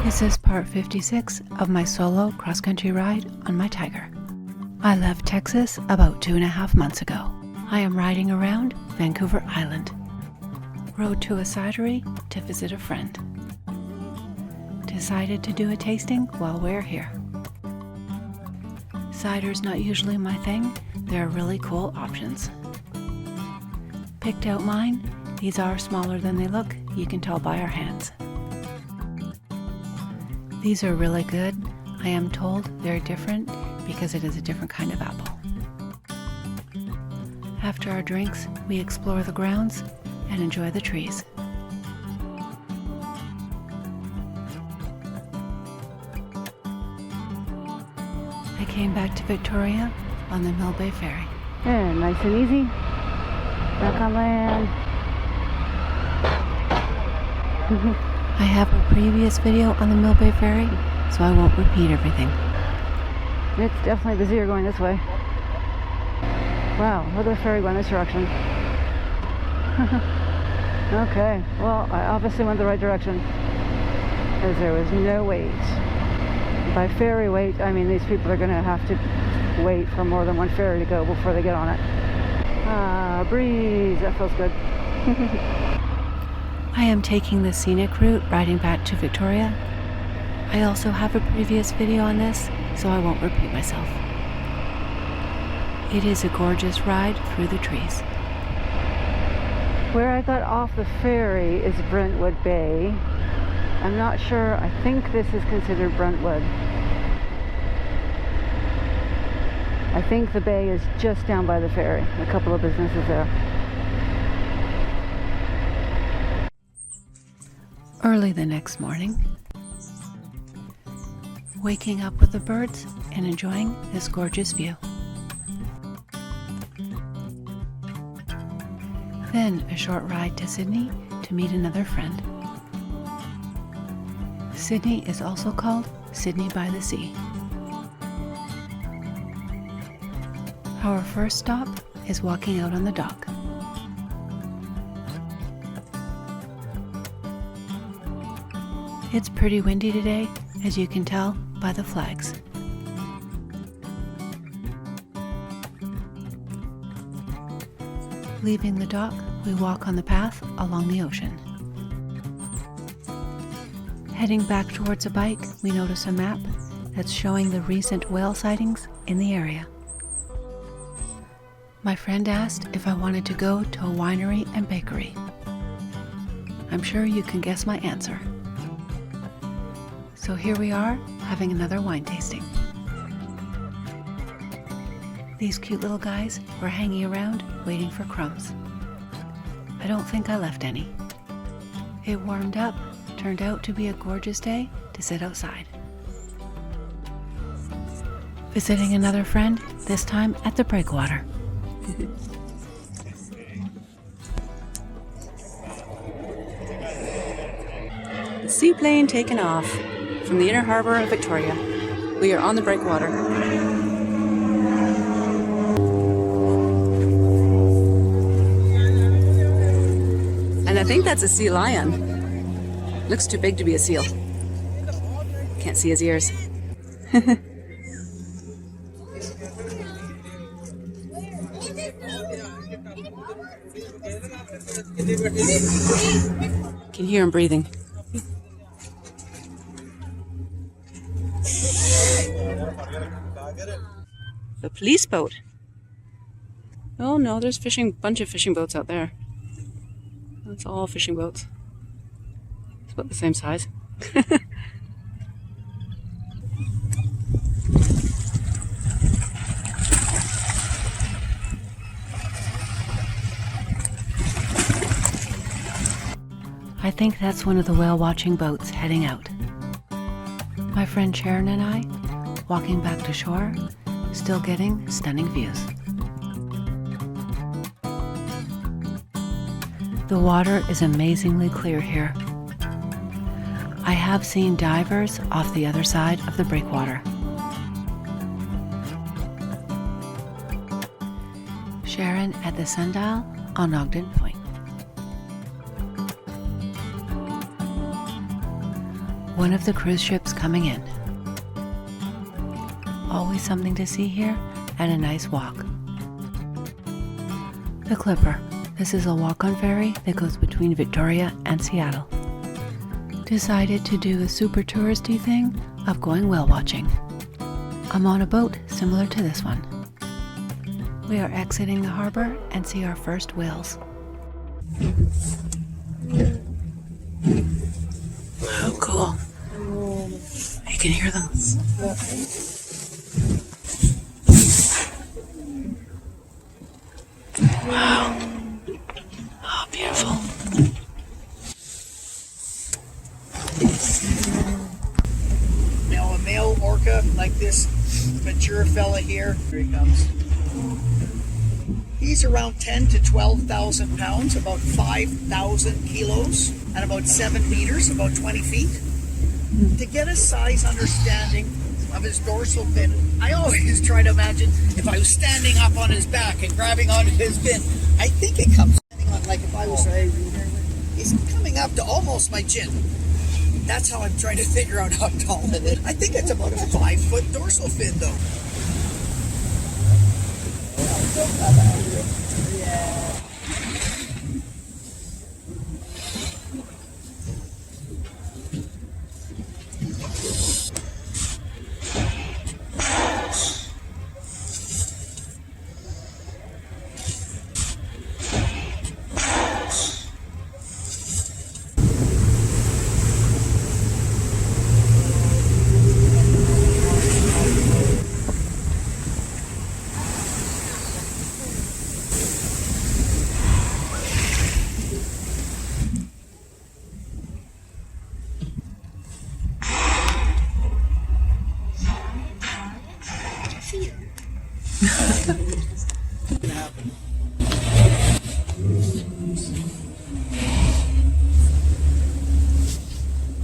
This is part 56 of my solo cross-country ride on my Tiger. I left Texas about 2.5 months ago. I am riding around Vancouver Island. Rode to a cidery to visit a friend. Decided to do a tasting while we're here. Cider's not usually my thing. There are really cool options. Picked out mine. These are smaller than they look. You can tell by our hands. These are really good. I am told they're different because it is a different kind of apple. After our drinks, we explore the grounds and enjoy the trees. I came back to Victoria on the Mill Bay Ferry. Yeah, nice and easy. Back on land. I have a previous video on the Mill Bay Ferry, so I won't repeat everything. It's definitely busier going this way. Wow, look at the ferry going this direction. Okay, well, I obviously went the right direction, as there was no wait. By ferry wait, I mean these people are going to have to wait for more than one ferry to go before they get on it. Ah, breeze, that feels good. I am taking the scenic route riding back to Victoria. I also have a previous video on this, so I won't repeat myself. It is a gorgeous ride through the trees. Where I got off the ferry is Brentwood Bay. I'm not sure, I think this is considered Brentwood. I think the bay is just down by the ferry, a couple of businesses there. Early the next morning, waking up with the birds and enjoying this gorgeous view. Then a short ride to Sydney to meet another friend. Sydney is also called Sydney by the Sea. Our first stop is walking out on the dock. It's pretty windy today, as you can tell by the flags. Leaving the dock, we walk on the path along the ocean. Heading back towards a bike, we notice a map that's showing the recent whale sightings in the area. My friend asked if I wanted to go to a winery and bakery. I'm sure you can guess my answer. So here we are, having another wine tasting. These cute little guys were hanging around, waiting for crumbs. I don't think I left any. It warmed up, turned out to be a gorgeous day to sit outside. Visiting another friend, this time at the breakwater. The seaplane taken off from the inner harbor of Victoria. We are on the breakwater. And I think that's a sea lion. Looks too big to be a seal. Can't see his ears. Can hear him breathing. The police boat. Oh no, there's bunch of fishing boats out there. That's all fishing boats. It's about the same size. I think that's one of the whale watching boats heading out. My friend Sharon and I, walking back to shore, still getting stunning views. The water is amazingly clear here. I have seen divers off the other side of the breakwater. Sharon at the sundial on Ogden Point. one of the cruise ships coming in. Always something to see here and a nice walk. The Clipper. This is a walk-on ferry that goes between Victoria and Seattle. Decided to do the super touristy thing of going whale watching. I'm on a boat similar to this one. We are exiting the harbor and see our first whales. Oh, cool. You can hear them. Wow. Oh, beautiful. Now a male orca like this mature fella here, here he comes. He's around 10 to 12,000 pounds, about 5,000 kilos, and about 7 meters, about 20 feet. To get a size understanding of his dorsal fin, I always try to imagine if I was standing up on his back and grabbing onto his fin. I think it comes standing on, like if I was, he's coming up to almost my chin. That's how I'm trying to figure out how tall it is. I think it's about a 5-foot dorsal fin though. Yeah.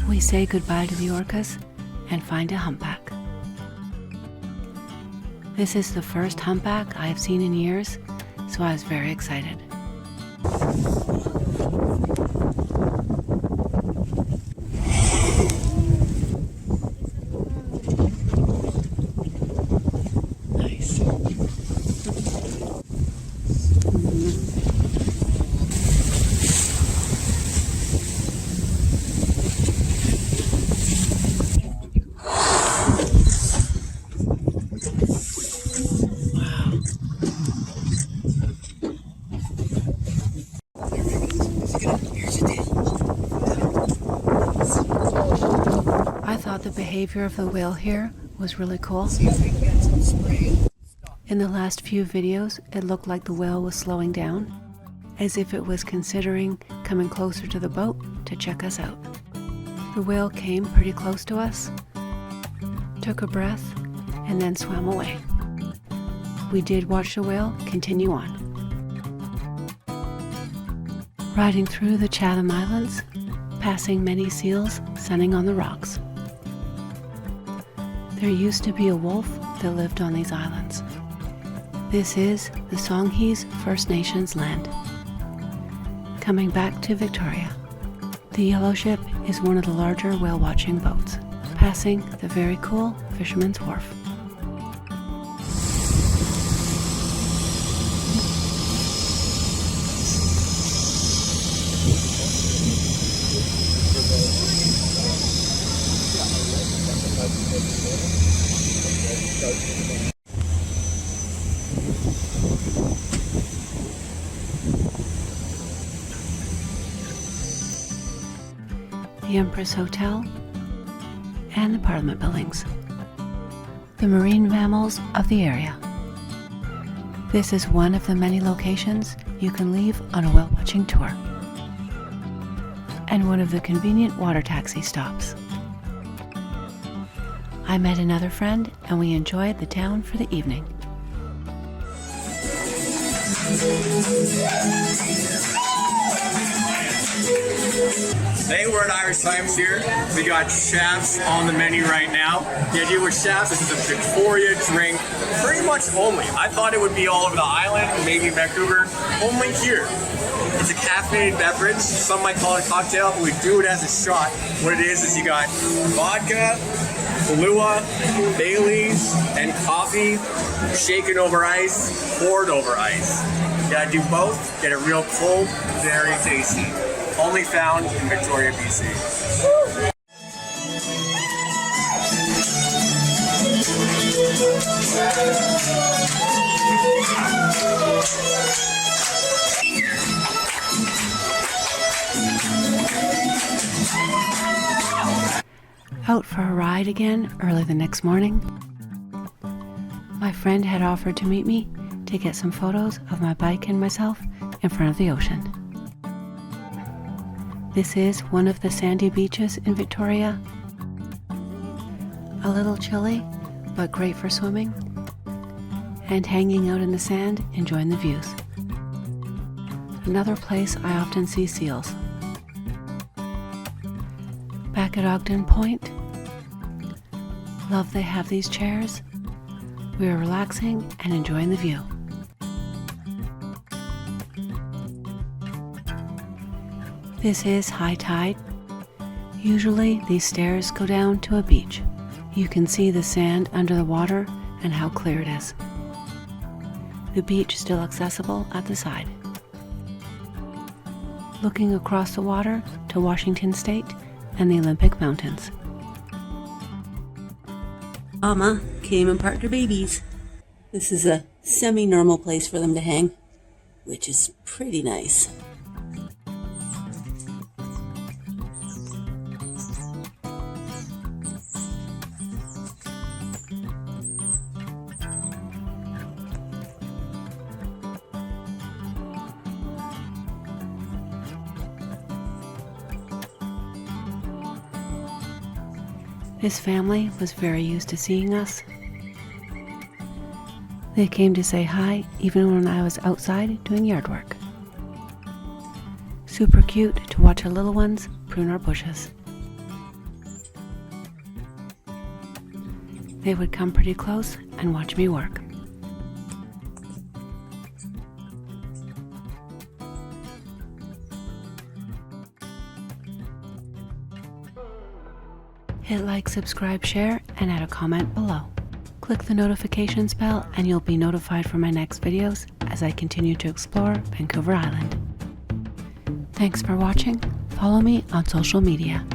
We say goodbye to the orcas and find a humpback. This is the first humpback I have seen in years, so I was very excited. I thought the behavior of the whale here was really cool. In the last few videos, it looked like the whale was slowing down, as if it was considering coming closer to the boat to check us out. The whale came pretty close to us, took a breath, and then swam away. We did watch the whale continue on. Riding through the Chatham Islands, passing many seals sunning on the rocks. There used to be a wolf that lived on these islands. This is the Songhees First Nations land. Coming back to Victoria. The yellow ship is one of the larger whale watching boats, passing the very cool Fisherman's Wharf. The Empress Hotel, and the Parliament buildings. The marine mammals of the area. This is one of the many locations you can leave on a whale watching tour, and one of the convenient water taxi stops. I met another friend and we enjoyed the town for the evening. Today we're at Irish Times here. We got shafts on the menu right now. The idea with shafts is it's a Victoria drink, pretty much only. I thought it would be all over the island, maybe Vancouver, only here. It's a caffeinated beverage. Some might call it a cocktail, but we do it as a shot. What it is you got vodka, Kahlua, Baileys, and coffee shaken over ice, poured over ice. You gotta do both, get it real cold, very tasty. Only found in Victoria, BC. Out for a ride again early the next morning. My friend had offered to meet me to get some photos of my bike and myself in front of the ocean. This is one of the sandy beaches in Victoria. A little chilly, but great for swimming and hanging out in the sand, enjoying the views. Another place I often see seals. Back at Ogden Point, love they have these chairs. We are relaxing and enjoying the view. This is high tide. Usually these stairs go down to a beach. You can see the sand under the water and how clear it is. The beach still accessible at the side. Looking across the water to Washington State and the Olympic Mountains. Mama came and parked her babies. This is a semi-normal place for them to hang, which is pretty nice. This family was very used to seeing us. They came to say hi even when I was outside doing yard work. Super cute to watch our little ones prune our bushes. They would come pretty close and watch me work. Hit like, subscribe, share, and add a comment below. Click the notifications bell and you'll be notified for my next videos as I continue to explore Vancouver Island. Thanks for watching. Follow me on social media.